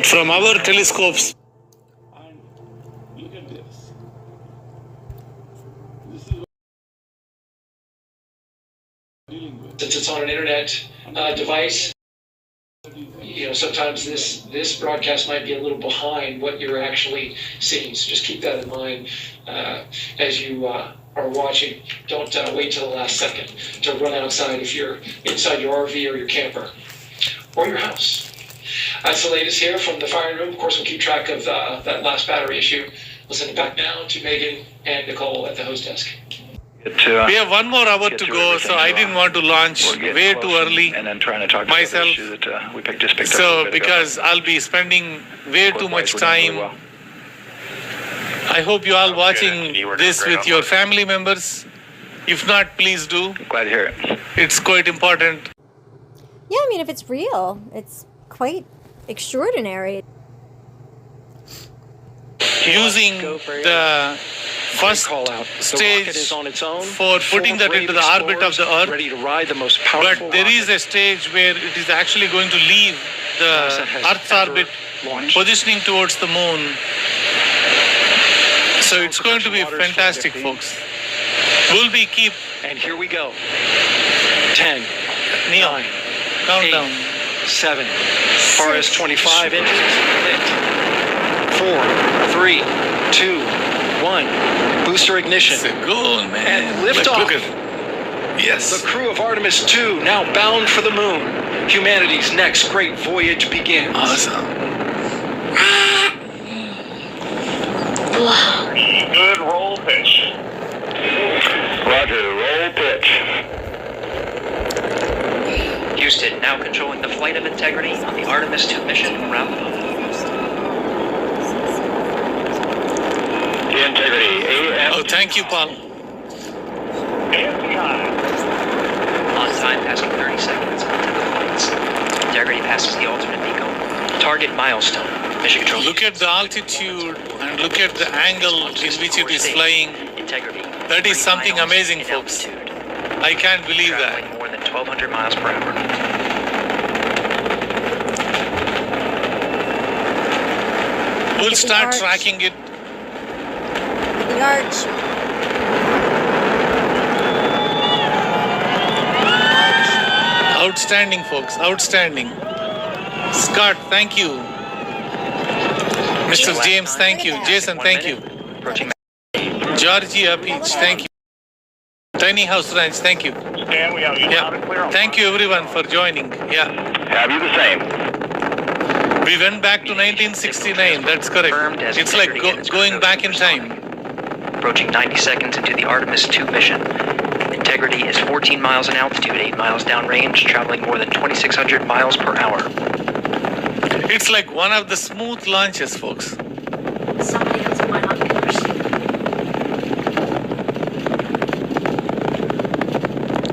from our telescopes. And look at this. This is what we're dealing with. Since it's on an internet device, sometimes this broadcast might be a little behind what you're actually seeing. So just keep that in mind as you are watching. Don't wait till the last second to run outside if you're inside your RV or your camper or your house. That's the latest here from the firing room. Of course, we'll keep track of that last battery issue. We'll send it back now to Megan and Nicole at the host desk. We have 1 more hour to go, so I didn't want to launch way too early and then trying to talk myself. That, we picked up so because I'll be spending way too much time. I hope you all watching this with your family members. If not, please do. Glad to hear it. It's quite important. Yeah, I mean, if it's real, it's quite extraordinary. Using the first stage for putting that into the orbit of the Earth, ready to ride the most powerful but there is a stage where it is actually going to leave the Earth's orbit, positioning towards the moon. So it's going to be fantastic, folks. We'll be keep. And here we go. 10, Neil, 9, countdown. 8, 7, RS 25 inches. Lit. 4, 3, 2, 1. Booster ignition. It's a goal, man. And liftoff. Look at yes. The crew of Artemis 2 now bound for the moon. Humanity's next great voyage begins. Awesome. Wow. Good roll pitch. Roger, roll pitch. Houston, now controlling the flight of Integrity on the Artemis 2 mission around the moon. Integrity, AM. Oh, thank you, Paul. On time, passing 30 seconds until the flights. Integrity passes the alternate beacon. Target milestone. Mission control. Look at the altitude and look at the angle in which it is flying. Integrity. That is something amazing, folks. I can't believe that. Traveling more than 1,200 miles per hour. We'll start tracking it. The arch. Outstanding, folks. Outstanding. Scott, thank you. Mr. James, thank you. Jason, thank you. Approaching. Georgia Peach, thank you. Tiny House Ranch, thank you. Stan, we have you loud and clear. Yeah. Thank you everyone for joining. Yeah. Have you the same? We went back to 1969. That's correct. It's like going back in time. Approaching 90 seconds into the Artemis 2 mission. Integrity is 14 miles in altitude, 8 miles downrange, traveling more than 2,600 miles per hour. It's like one of the smooth launches, folks. Somebody else might not be interested.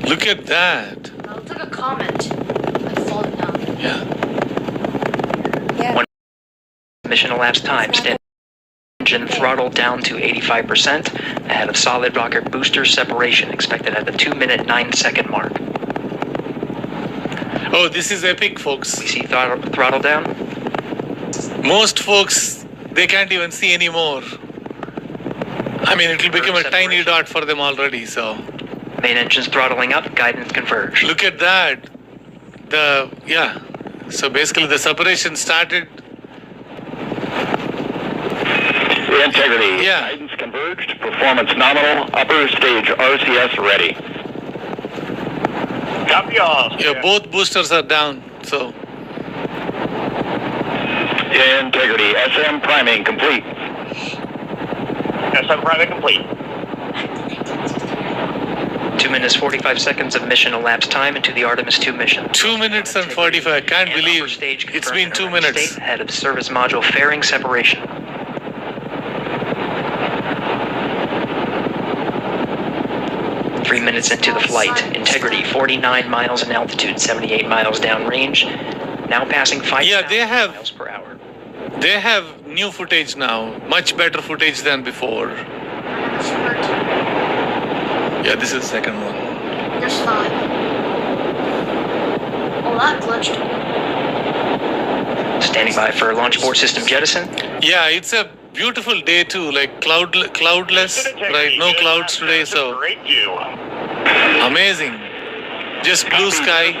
Look at that. That looks like a comet, like falling down. Yeah. Yeah. Mission elapsed time. Stand engine throttle down to 85%, ahead of solid rocket booster separation, expected at the 2-minute 9-second mark. Oh, this is epic, folks. We see throttle down. Most folks, they can't even see anymore. I mean, it will become a tiny dot for them already, so. Main engines throttling up, guidance converged. Look at that. Yeah. So basically the separation started. Integrity. Yeah. Guidance converged. Performance nominal. Upper stage RCS ready. Copy all. Yeah, both boosters are down, so. Integrity. SM priming complete. SM priming complete. 2 minutes 45 seconds of mission elapsed time into the Artemis 2 mission. 2 minutes and 45. I can't believe it's been 2 minutes. Ahead of service module fairing separation. Three minutes into the flight. Integrity 49 miles in altitude, 78 miles downrange. Now passing 5 miles per hour. They have new footage now. Much better footage than before. Yeah, this is the second one. There's 5. Oh, that glitched. Standing by for launch abort system jettison. Yeah, it's a beautiful day too, like cloudless, right? No clouds today, so Great view. amazing. Just blue sky.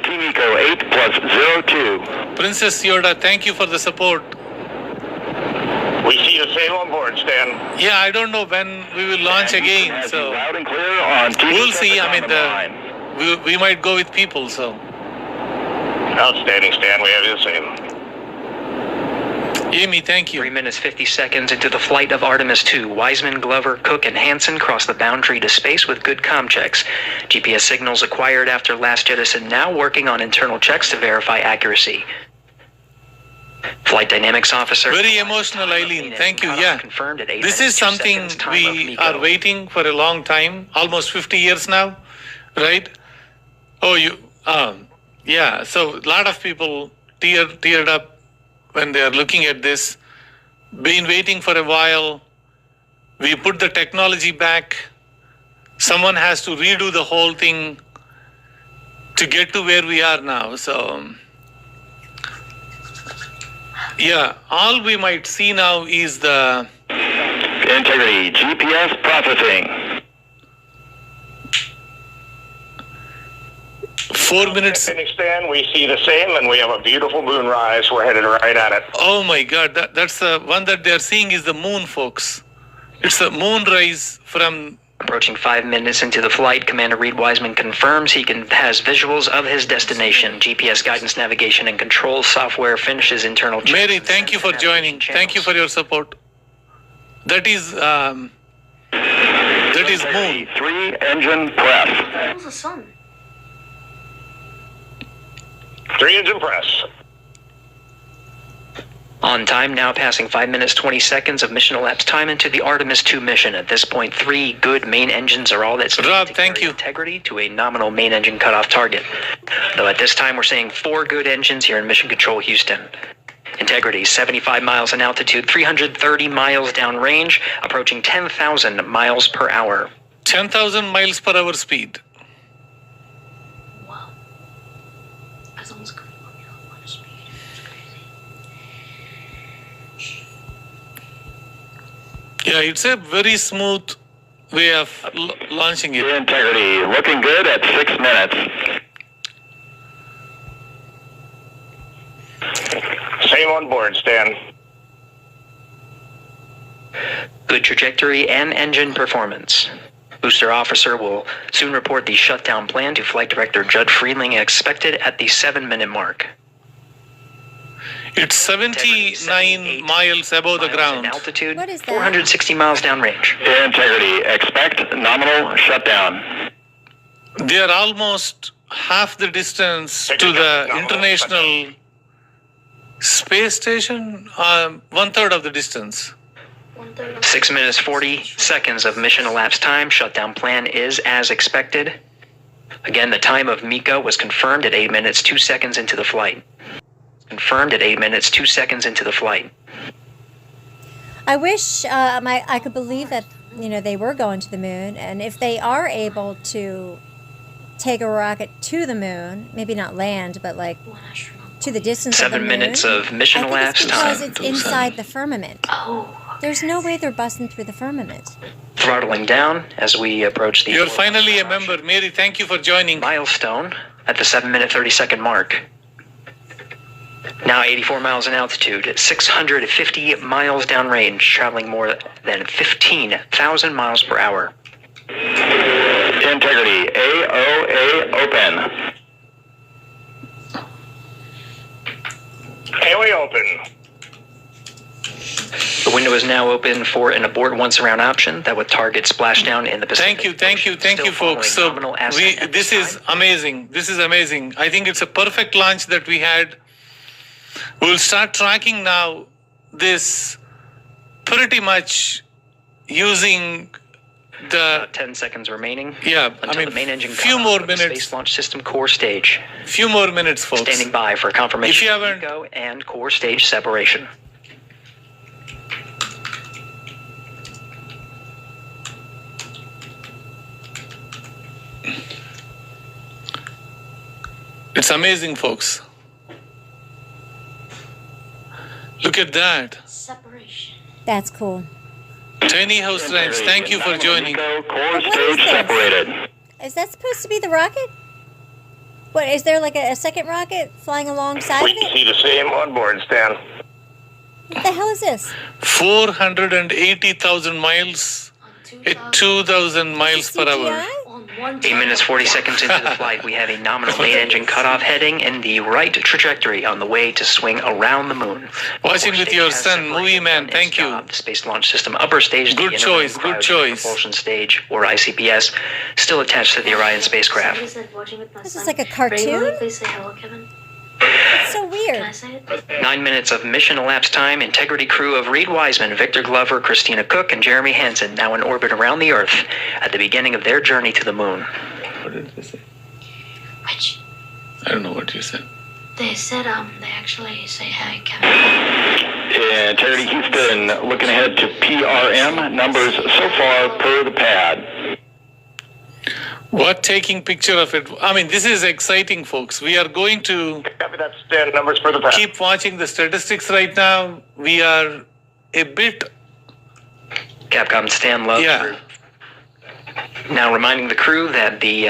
Team Eco 8 plus 02. Princess Yoda, thank you for the support. We see the same on board, Stan. Yeah, I don't know when we will launch again, so Loud and clear on TV we'll see. I mean, on the line. we might go with people, so. Outstanding, Stan. We have the same. Amy, thank 3 you. minutes 50 seconds into the flight of Artemis 2. Wiseman, Glover, Cook, and Hansen cross the boundary to space with good comm checks. GPS signals acquired after last jettison now working on internal checks to verify accuracy. Flight Dynamics Officer. Very emotional, Eileen. Thank you. Yeah. Confirmed at 8 This minutes, is 2 something seconds, time of we MECO. are waiting for a long time, almost 50 years now, right? Oh, yeah. So a lot of people teared up when they are looking at this. Been waiting for a while. We put the technology back. Someone has to redo the whole thing to get to where we are now. So, yeah, all we might see now is the Integrity GPS processing. 4 minutes. Phoenix, Stan, we see the same, and we have a beautiful moonrise. We're headed right at it. Oh my God, that's the one that they're seeing is the moon, folks. It's a moonrise from. Approaching 5 minutes into the flight, Commander Reed Wiseman confirms he has visuals of his destination. GPS guidance, navigation, and control software finishes internal checks. Mary, thank you for joining. Thank you for your support. That is moon. 3 engine press. That was the sun. 3 engine press. On time, now passing 5 minutes 20 seconds of mission elapsed time into the Artemis 2 mission. At this point, 3 good main engines are all that's needed Rob, to thank carry you. integrity to a nominal main engine cutoff target. Though at this time, we're seeing 4 good engines here in Mission Control Houston. Integrity, 75 miles in altitude, 330 miles downrange, approaching 10,000 miles per hour. 10,000 miles per hour speed. Wow. As long as going on your water speed. It's crazy. Yeah, it's a very smooth way of launching it. Integrity looking good at 6 minutes. Same on board, Stan. Good trajectory and engine performance. Booster officer will soon report the shutdown plan to Flight Director Judd Freeling, expected at the 7-minute mark. It's 79 miles above the Miles ground. in altitude, What is that? 460 miles downrange. Integrity expect nominal shutdown. They are almost half the distance to the International Space Station, 1/3 of the distance. 1/3 6 minutes 40 seconds of mission elapsed time. Shutdown plan is as expected. Again, the time of MECO was confirmed at 8 minutes 2 seconds into the flight. Confirmed at 8 minutes 2 seconds into the flight. I wish I could believe that they were going to the moon, and if they are able to take a rocket to the moon, maybe not land, but like One astronaut. to the distance of the 7 moon. minutes of mission I think it's elapsed because time. it's inside the firmament. Oh. There's no way they're busting through the firmament. Throttling down as we approach the You're finally a member. Mary, thank you for joining. milestone at the 7-minute 30-second mark. Now 84 miles in altitude, 650 miles downrange, traveling more than 15,000 miles per hour. Integrity AOA open. AOA open. The window is now open for an abort once around option that would target splashdown in the Pacific. Thank you, Still folks. So following nominal ascent at this is time. amazing. This is amazing. I think it's a perfect launch that we had. We'll start tracking now this pretty much using the About 10 seconds remaining. Yeah, I until mean, the main engine few cutoff more of the minutes. Space Launch System core stage. few more minutes, folks. Standing by for confirmation If you of haven't- MECO and core stage separation. It's amazing, folks. Look at that. Separation. That's cool. Tiny house ranch, thank you for joining. Core What is stage this? separated. Is that supposed to be the rocket? What, is there like a second rocket flying alongside of We it? see the same on board, Stan. What the hell is this? 480,000 miles On at 2,000 miles per hour. CGI? On 1 8 minutes 40 seconds into the flight, we have a nominal main engine cutoff heading in the right trajectory on the way to swing around the moon. Watching with Stage your has son, separated movie man, from its thank you. job. The Space Launch System upper stage, Good the choice, Integrated good Cryogenic choice. Propulsion Stage, or ICPS, still attached to the Orion spacecraft. Somebody said watching with my This son. is like a Regularly, cartoon? please say hello, Kevin. It's so Can weird. I say it? 9 minutes of mission elapsed time. Integrity crew of Reed Wiseman, Victor Glover, Christina Cook, and Jeremy Hansen now in orbit around the Earth at the beginning of their journey to the moon. What did they say? Which I don't know what you said. they said they actually say hi, Kevin. Integrity Houston looking ahead to PRM. Numbers so far per the pad. What taking picture of it? I mean, this is exciting, folks. We are going to Copy that, Stan. Numbers for the pad. keep watching the statistics right now. We are a bit, Capcom Stan Love. yeah. Now reminding the crew that the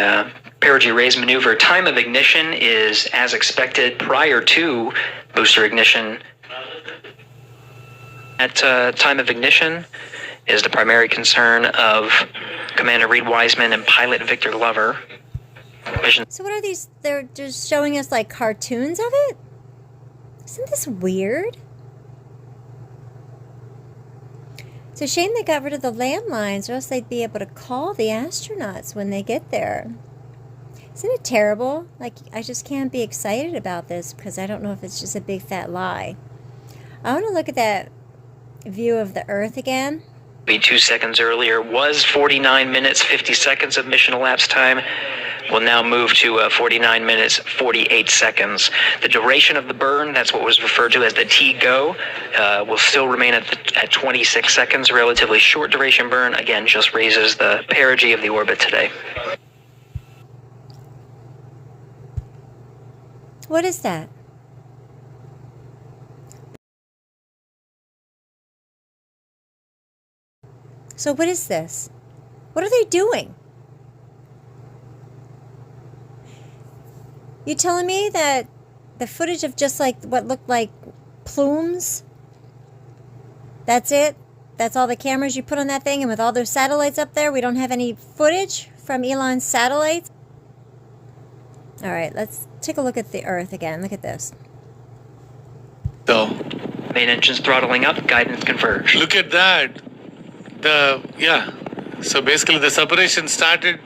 perigee raise maneuver time of ignition is as expected prior to booster ignition. At time of ignition is the primary concern of Commander Reed Wiseman and pilot Victor Glover. Mission So what are these? They're just showing us like cartoons of it? Isn't this weird? It's a shame they got rid of the landlines, or else they'd be able to call the astronauts when they get there. Isn't it terrible? Like, I just can't be excited about this because I don't know if it's just a big fat lie. I want to look at that view of the Earth again. 2 seconds earlier was 49 minutes 50 seconds of mission elapsed time. Will now move to 49 minutes 48 seconds. The duration of the burn, that's what was referred to as the T-GO, will still remain at 26 seconds. Relatively short duration burn, again, just raises the perigee of the orbit today. What is that? So what is this? What are they doing? You telling me that the footage of just like what looked like plumes, that's it? That's all the cameras you put on that thing, and with all those satellites up there, we don't have any footage from Elon's satellites? All right, let's take a look at the Earth again. Look at this. So, Main engines throttling up, guidance converged. look at that. So basically the separation started.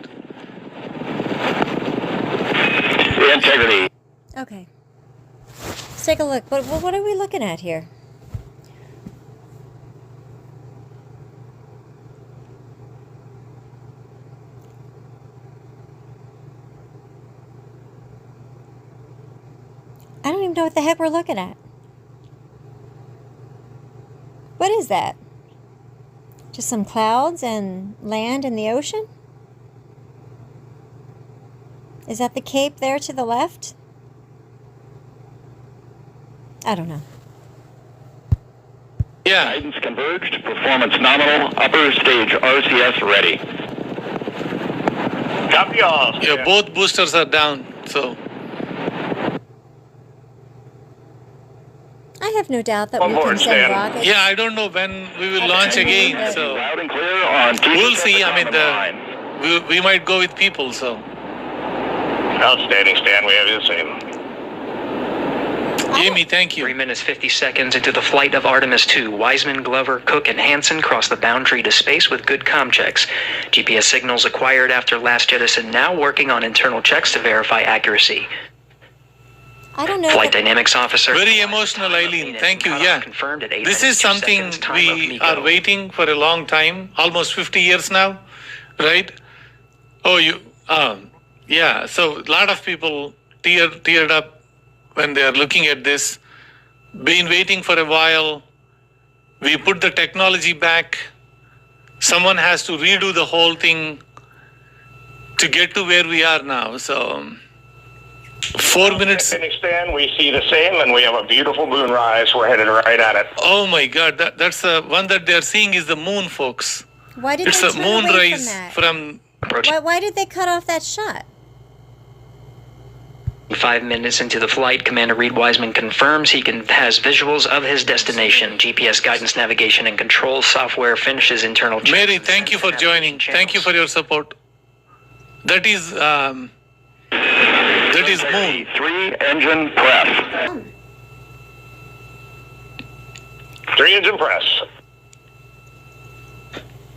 Integrity. Okay. Let's take a look. What are we looking at here? I don't even know what the heck we're looking at. What is that? Just some clouds and land in the ocean? Is that the cape there to the left? I don't know. Yeah, Guidance converged. Performance nominal. Upper stage RCS ready. Copy all. yeah, both boosters are down. So, I have no doubt that On we board, can send Stan. rockets. yeah, I don't know when we will launch again. So, Loud and clear on we'll see. I mean, line. we might go with people. So, Outstanding, Stan. We have the same. Jamie, thank 3 you. minutes 50 seconds into the flight of Artemis 2, Wiseman, Glover, Cook, and Hansen cross the boundary to space with good comm checks. GPS signals acquired after last jettison now working on internal checks to verify accuracy. I don't know. Flight that- Dynamics Officer. Very emotional, Eileen. Thank you. Yeah. Confirmed at 8 This minutes, is 2 something seconds, time of we MECO. are waiting for a long time, almost 50 years now, right? Oh, yeah. So a lot of people teared up when they are looking at this. Been waiting for a while. We put the technology back. Someone has to redo the whole thing to get to where we are now. So 4 minutes. Finish then, we see the same, and we have a beautiful moonrise. We're headed right at it. Oh my God, that's the one that they're seeing is the moon, folks. Why did It's they a turn away moonrise from that? Why did they cut off that shot? 5 minutes into the flight, Commander Reed Wiseman confirms he has visuals of his destination. GPS guidance, navigation, and control software finishes internal checks. Mary, thank you for joining. Thank you for your support. That is moon. 3-engine press. 3-engine press.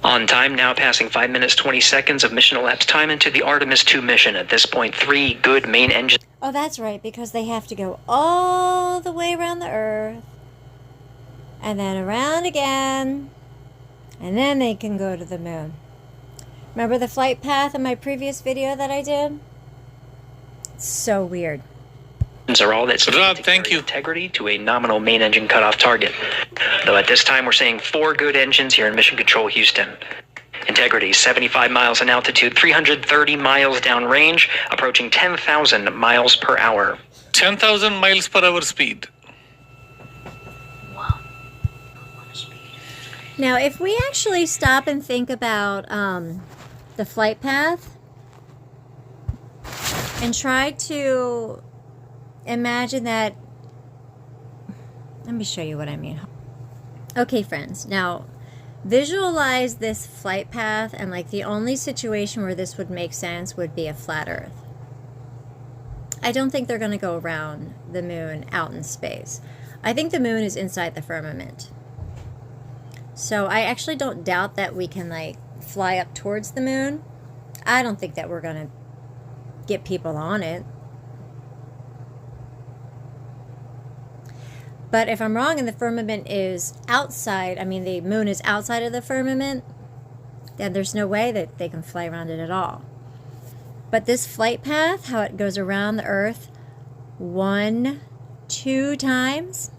On time, now passing 5 minutes 20 seconds of mission elapsed time into the Artemis 2 mission. At this point, 3 good main engines. Oh, that's right, because they have to go all the way around the Earth, and then around again, and then they can go to the moon. Remember the flight path in my previous video that I did? It's so weird. Are all that's needed Rob, to thank carry you. integrity to a nominal main engine cutoff target. Though at this time we're seeing 4 good engines here in Mission Control Houston. Integrity 75 miles in altitude, 330 miles downrange, approaching 10,000 miles per hour. 10,000 miles per hour speed. Wow. What a speed. Now, if we actually stop and think about the flight path and try to imagine that, let me show you what I mean. Okay, friends, now visualize this flight path, and like the only situation where this would make sense would be a flat Earth. I don't think they're going to go around the moon out in space. I think the moon is inside the firmament. So I actually don't doubt that we can like fly up towards the moon. I don't think that we're going to get people on it. But if I'm wrong and the firmament is outside, I mean the moon is outside of the firmament, then there's no way that they can fly around it at all. But this flight path, how it goes around the Earth 1, 2 times,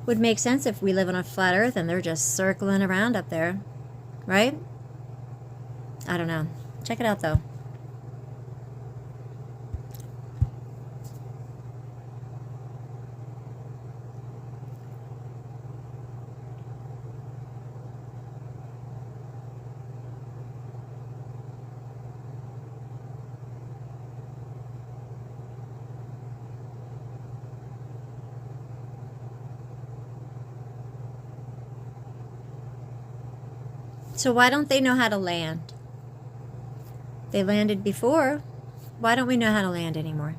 would make sense if we live on a flat Earth and they're just circling around up there, right? I don't know. Check it out though. So why don't they know how to land? They landed before. Why don't we know how to land anymore?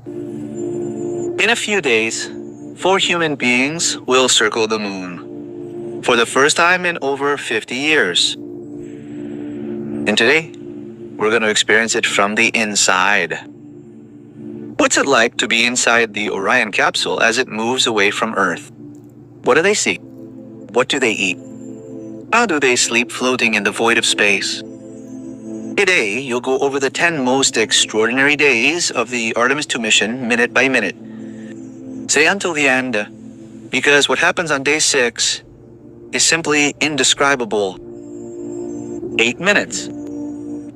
In a few days, 4 human beings will circle the moon for the first time in over 50 years. And today, we're going to experience it from the inside. What's it like to be inside the Orion capsule as it moves away from Earth? What do they see? What do they eat? How do they sleep floating in the void of space? Today, you'll go over the 10 most extraordinary days of the Artemis 2 mission minute by minute. Stay until the end, because what happens on day 6 is simply indescribable. 8 minutes.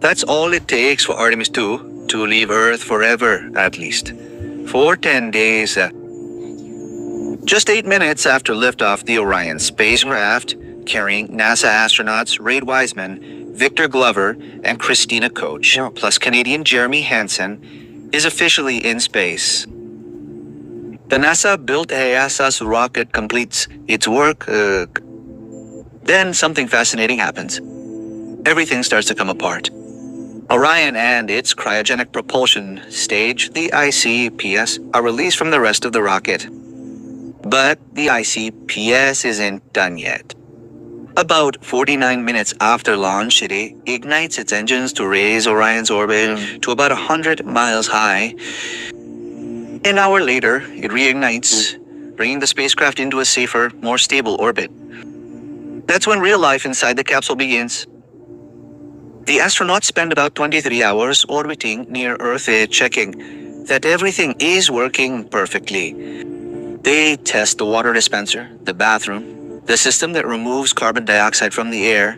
That's all it takes for Artemis 2 to leave Earth forever, at least. For 10 days. Just 8 minutes after liftoff, the Orion spacecraft, carrying NASA astronauts Reid Wiseman, Victor Glover, and Christina Koch, plus Canadian Jeremy Hansen, is officially in space. The NASA-built ASS rocket completes its work. Then something fascinating happens. Everything starts to come apart. Orion and its cryogenic propulsion stage, the ICPS, are released from the rest of the rocket. But the ICPS isn't done yet. About 49 minutes after launch, it ignites its engines to raise Orion's orbit to about 100 miles high. An hour later, it reignites, bringing the spacecraft into a safer, more stable orbit. That's when real life inside the capsule begins. The astronauts spend about 23 hours orbiting near Earth, checking that everything is working perfectly. They test the water dispenser, the bathroom, the system that removes carbon dioxide from the air,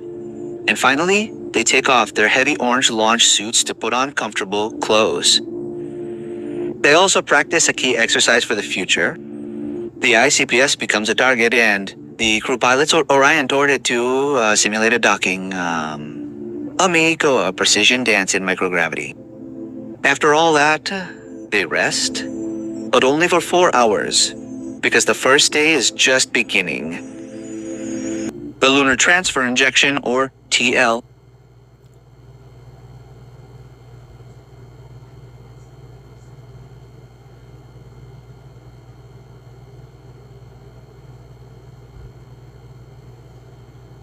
And finally, they take off their heavy orange launch suits to put on comfortable clothes. They also practice a key exercise for the future. The ICPS becomes a target and the crew pilots oriented it to simulated docking. A precision dance in microgravity. After all that, they rest, but only for 4 hours, because the first day is just beginning. The lunar transfer injection, or TL,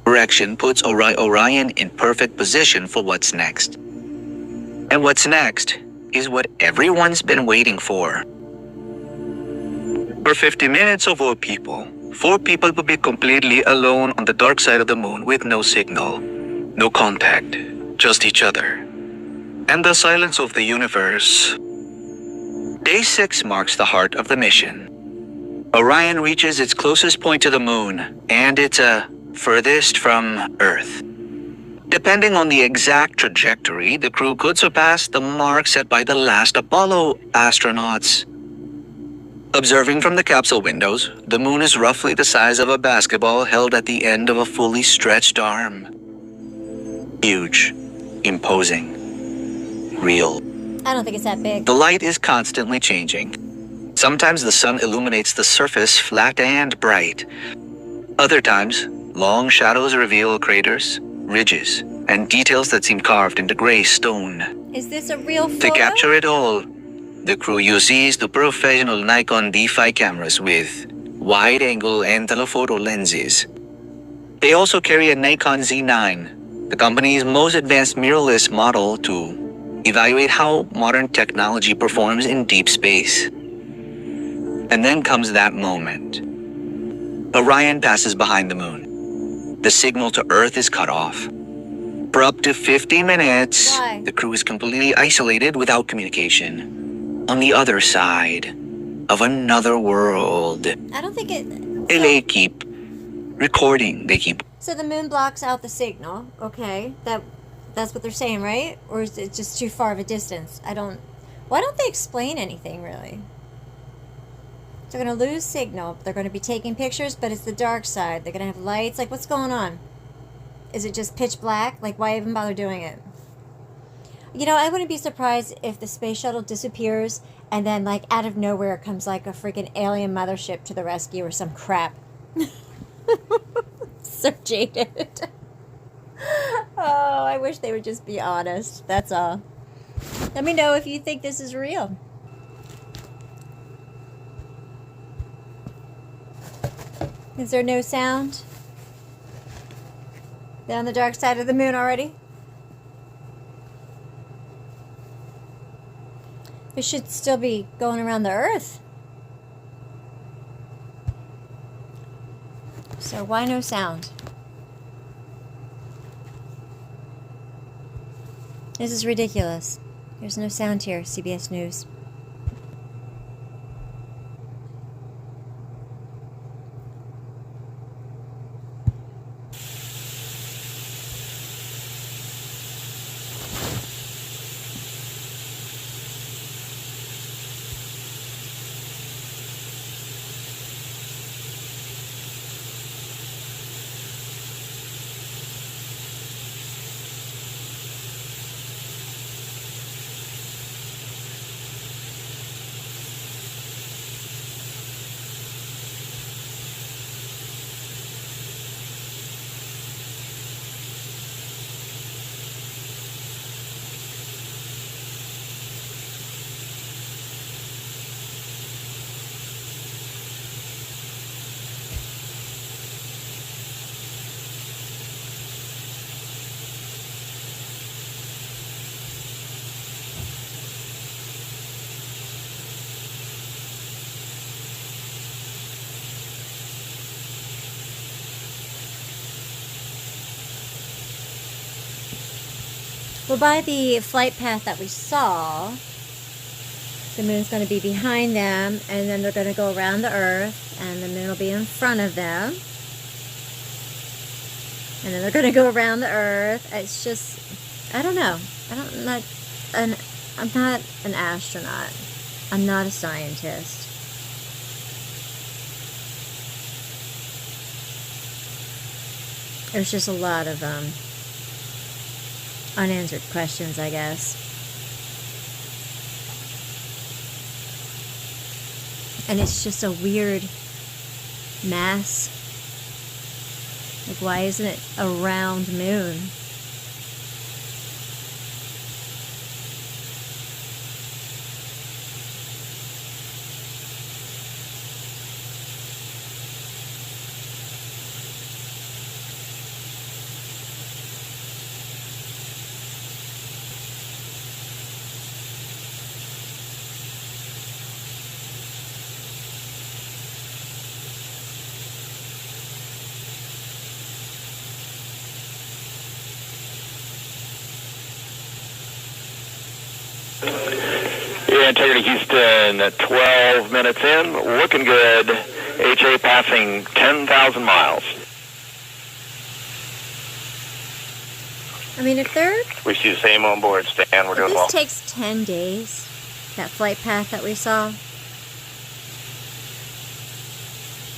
direction puts Orion in perfect position for what's next. And what's next is what everyone's been waiting for. For 50 minutes of 4 people will be completely alone on the dark side of the moon with no signal, no contact, just each other, and the silence of the universe. Day 6 marks the heart of the mission. Orion reaches its closest point to the moon, and it's furthest from Earth. Depending on the exact trajectory, the crew could surpass the mark set by the last Apollo astronauts. Observing from the capsule windows, the moon is roughly the size of a basketball held at the end of a fully stretched arm. Huge, imposing, real. I don't think it's that big. The light is constantly changing. Sometimes the sun illuminates the surface flat and bright. Other times, long shadows reveal craters, ridges, and details that seem carved into gray stone. Is this a real photo? To capture it all, the crew uses the professional Nikon D5 cameras with wide-angle and telephoto lenses. They also carry a Nikon Z9, the company's most advanced mirrorless model, to evaluate how modern technology performs in deep space. And then comes that moment. Orion passes behind the moon. The signal to Earth is cut off. For up to 50 minutes, Why? the crew is completely isolated without communication. On the other side of another world. I don't think it... And they keep recording. They keep... So the moon blocks out the signal. Okay. That's what they're saying, right? Or is it just too far of a distance? Why don't they explain anything, really? They're going to lose signal. They're going to be taking pictures, but it's the dark side. They're going to have lights. Like, what's going on? Is it just pitch black? Like, why even bother doing it? You know, I wouldn't be surprised if the space shuttle disappears and then, like, out of nowhere comes, like, a freaking alien mothership to the rescue or some crap. So jaded. Oh, I wish they would just be honest. That's all. Let me know if you think this is real. Is there no sound? They're on the dark side of the moon already? They should still be going around the Earth. So why no sound? This is ridiculous. There's no sound here, CBS News. Well, by the flight path that we saw, the moon's going to be behind them, and then they're going to go around the Earth, and the moon will be in front of them. and then they're going to go around the Earth. It's just, I don't know. I'm not an astronaut. I'm not a scientist. There's just a lot of unanswered questions, I guess. And it's just a weird mass. Like, why isn't it a round moon? Yeah, Integrity Houston, 12 minutes in, looking good. HA passing 10,000 miles. I mean, if they're... We see the same on board, Stan. We're doing well. This takes 10 days, that flight path that we saw.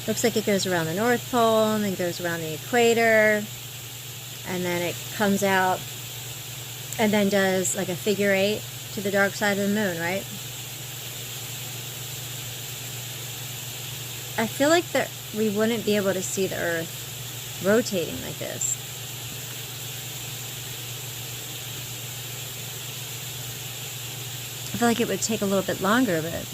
Looks like it goes around the North Pole, and then goes around the equator, and then it comes out, and then does like a figure 8 to the dark side of the moon, right? I feel like we wouldn't be able to see the Earth rotating like this. I feel like it would take a little bit longer, but...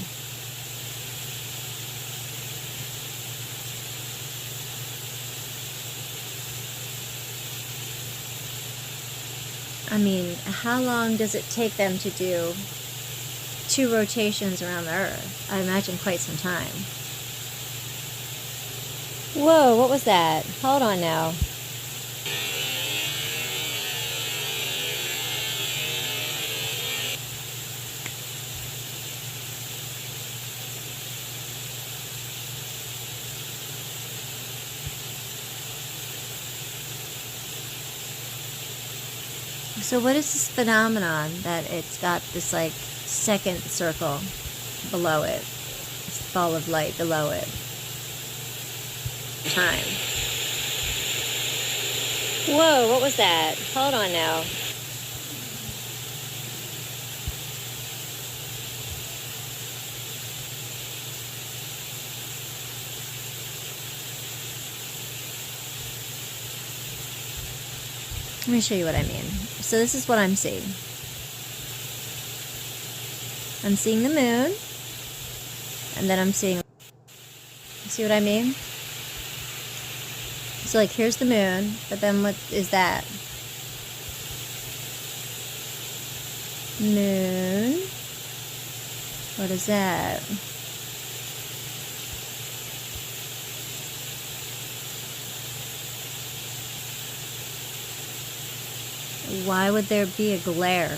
I mean, how long does it take them to do 2 rotations around the Earth? I imagine quite some time. Whoa, what was that? Hold on now. So what is this phenomenon that it's got this like second circle below it? This ball of light below it. Time. Whoa, what was that? Hold on now. Let me show you what I mean. So this is what I'm seeing. I'm seeing the moon, and then I'm seeing... See what I mean? So like here's the moon, but then what is that? Moon. What is that? Why would there be a glare?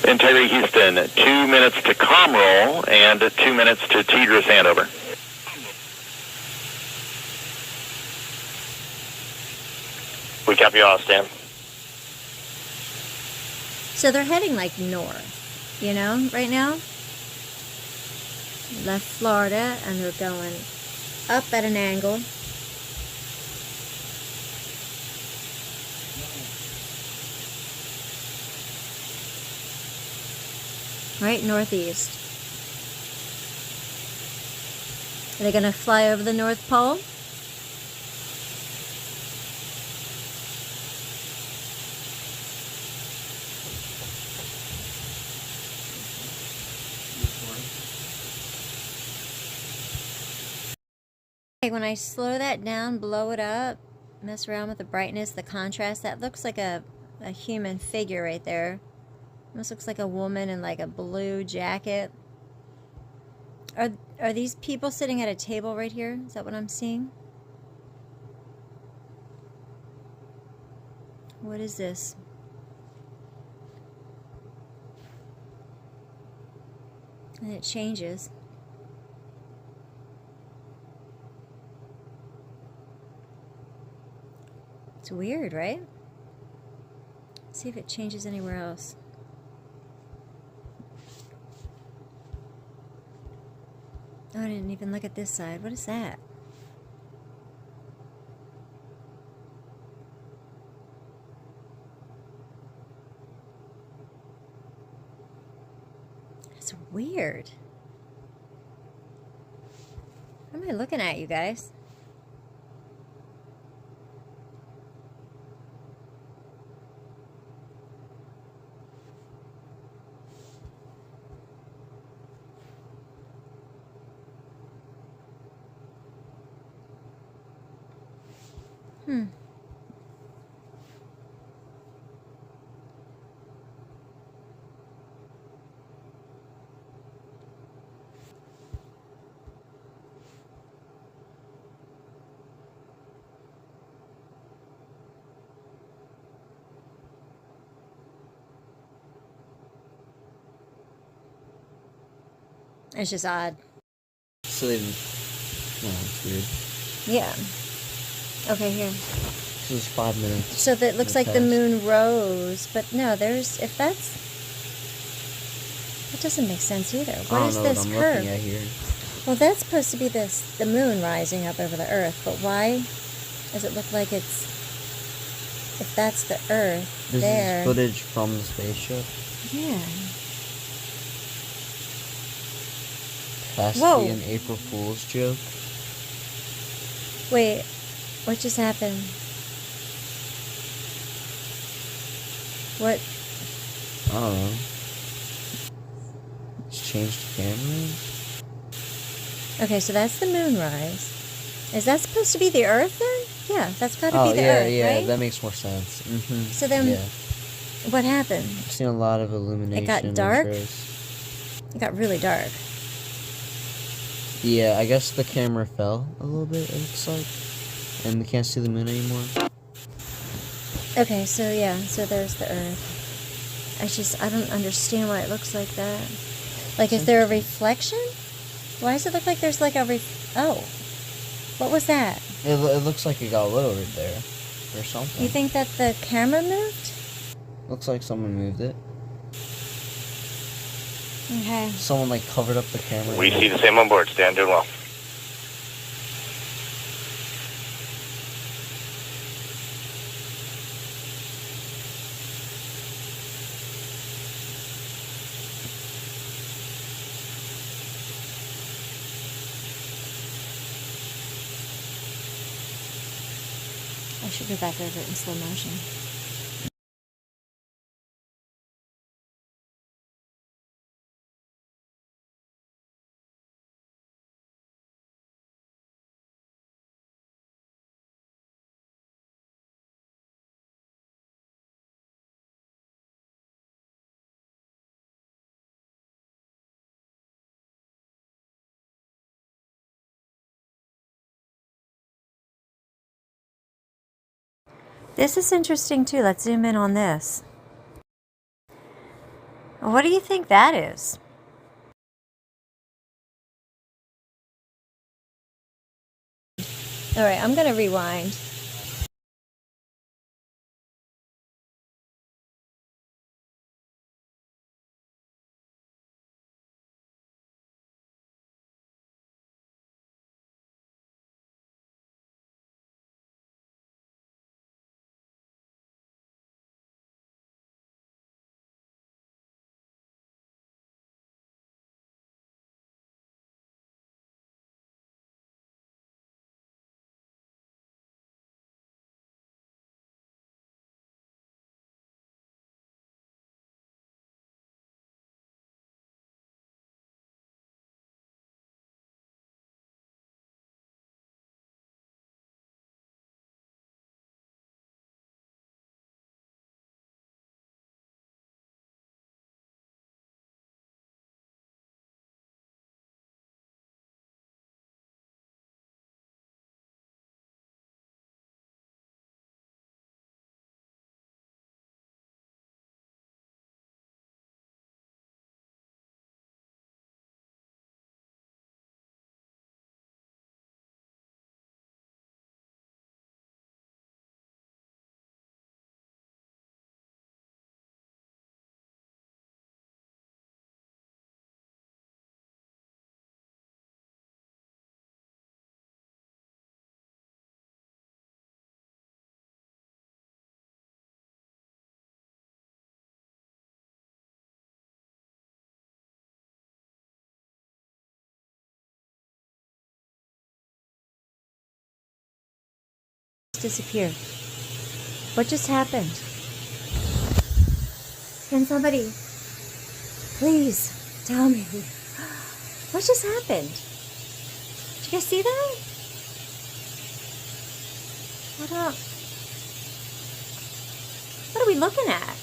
Integrity Houston, 2 minutes to comm roll and 2 minutes to TDRS handover. We copy all, Stan. So they're heading like north, you know, right now. Left Florida, and they're going up at an angle. Right, northeast. Are they going to fly over the North Pole? Like when I slow that down, blow it up, mess around with the brightness, the contrast, that looks like a human figure right there. Almost looks like a woman in like a blue jacket. Are these people sitting at a table right here? Is that what I'm seeing? What is this? And it changes. It's weird, right? Let's see if it changes anywhere else. Oh, I didn't even look at this side. What is that? It's weird. What am I looking at, you guys? It's just odd. So they... Oh, that's weird. Yeah. Okay, here. This is 5 minutes. So that looks like the moon rose, but no, there's... If that's... That doesn't make sense either. What is this curve? I don't know what I'm looking at here. Well, that's supposed to be the moon rising up over the Earth, but why does it look like it's... If that's the Earth, This there... is footage from the spaceship. Yeah. Has to Whoa. be an April Fool's joke. Wait, what just happened? What? I don't know. Just changed the camera. Okay, so that's the moonrise. Is that supposed to be the Earth then? Yeah, that's got to be the Earth, yeah, right? that makes more sense. So then, yeah. what happened? I've seen a lot of illumination. It got dark? Intros. It got really dark. Yeah, I guess the camera fell a little bit, it looks like. And we can't see the moon anymore. Okay, so yeah, so there's the Earth. I don't understand why it looks like that. Like, is there a reflection? Why does it look like there's like a oh. What was that? It looks like it got lowered there. Or something. You think that the camera moved? Looks like someone moved it. Okay. Someone like covered up the camera. We see the same on board. Stan, doing well. I should go back over it in slow motion. This is interesting too. Let's zoom in on this. What do you think that is? All right, I'm going to rewind. disappear. What just happened? Can somebody please tell me what just happened? Did you guys see that? What are we looking at?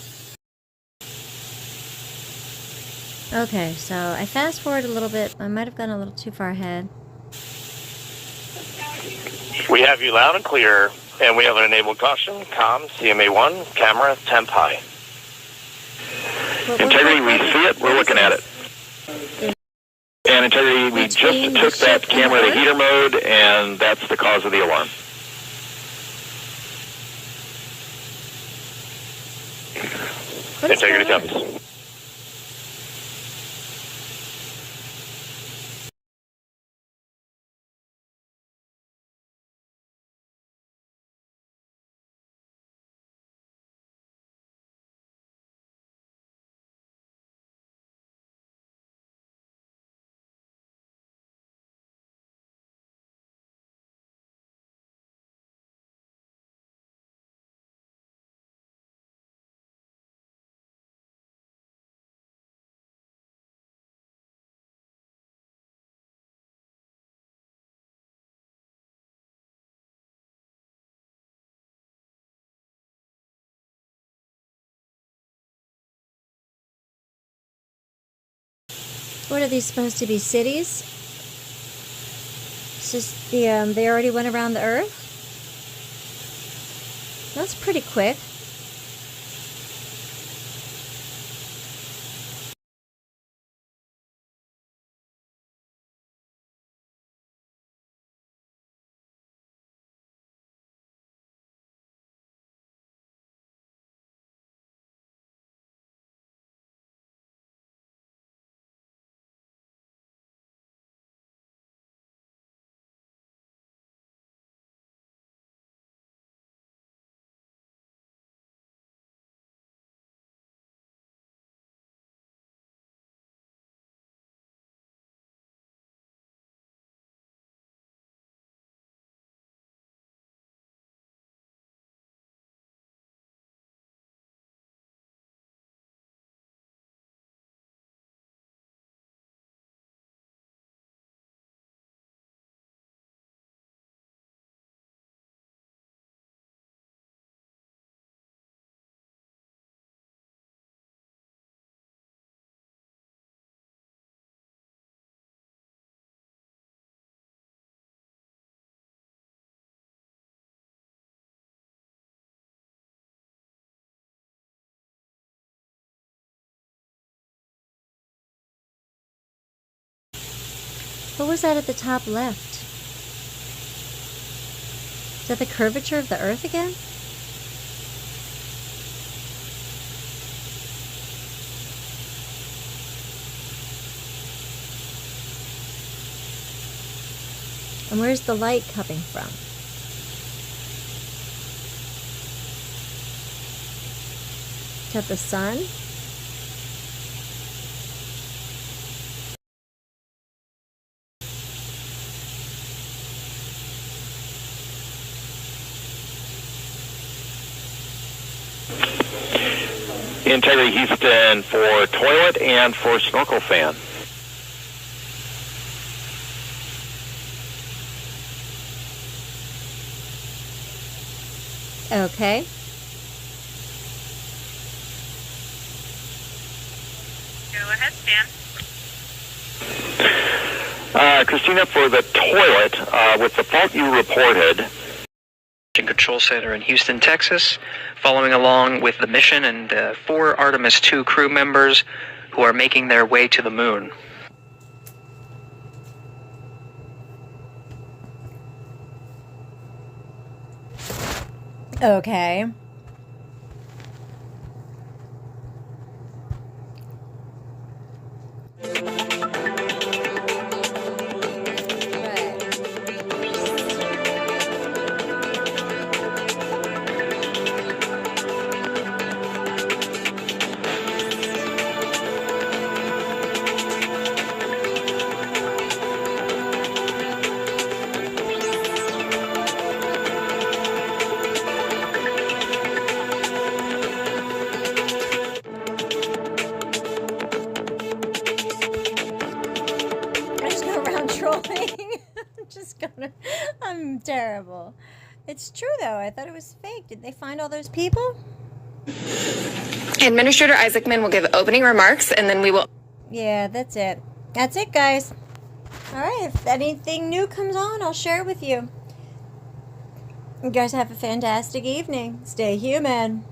Okay, so I fast forward a little bit. I might have gone a little too far ahead. We have you loud and clear, and we have an enabled caution, COM, CMA1, camera, temp high. Integrity, we see it, we're looking at it. And Integrity, we just took that camera to heater mode, and that's the cause of the alarm. Integrity copies. What are these supposed to be, cities? It's just they already went around the Earth? That's pretty quick. What was that at the top left? Is that the curvature of the Earth again? And where's the light coming from? Is that the sun? Integrity Houston for toilet and for snorkel fan. Okay. Go ahead, Stan. Christina, for the toilet, with the fault you reported, Control Center in Houston, Texas, following along with the mission and 4 Artemis 2 crew members who are making their way to the moon. Okay. I'm terrible. It's true, though. I thought it was fake. Did they find all those people? Administrator Isaacman will give opening remarks, and then we will... Yeah, that's it. That's it, guys. All right, if anything new comes on, I'll share it with you. You guys have a fantastic evening. Stay human.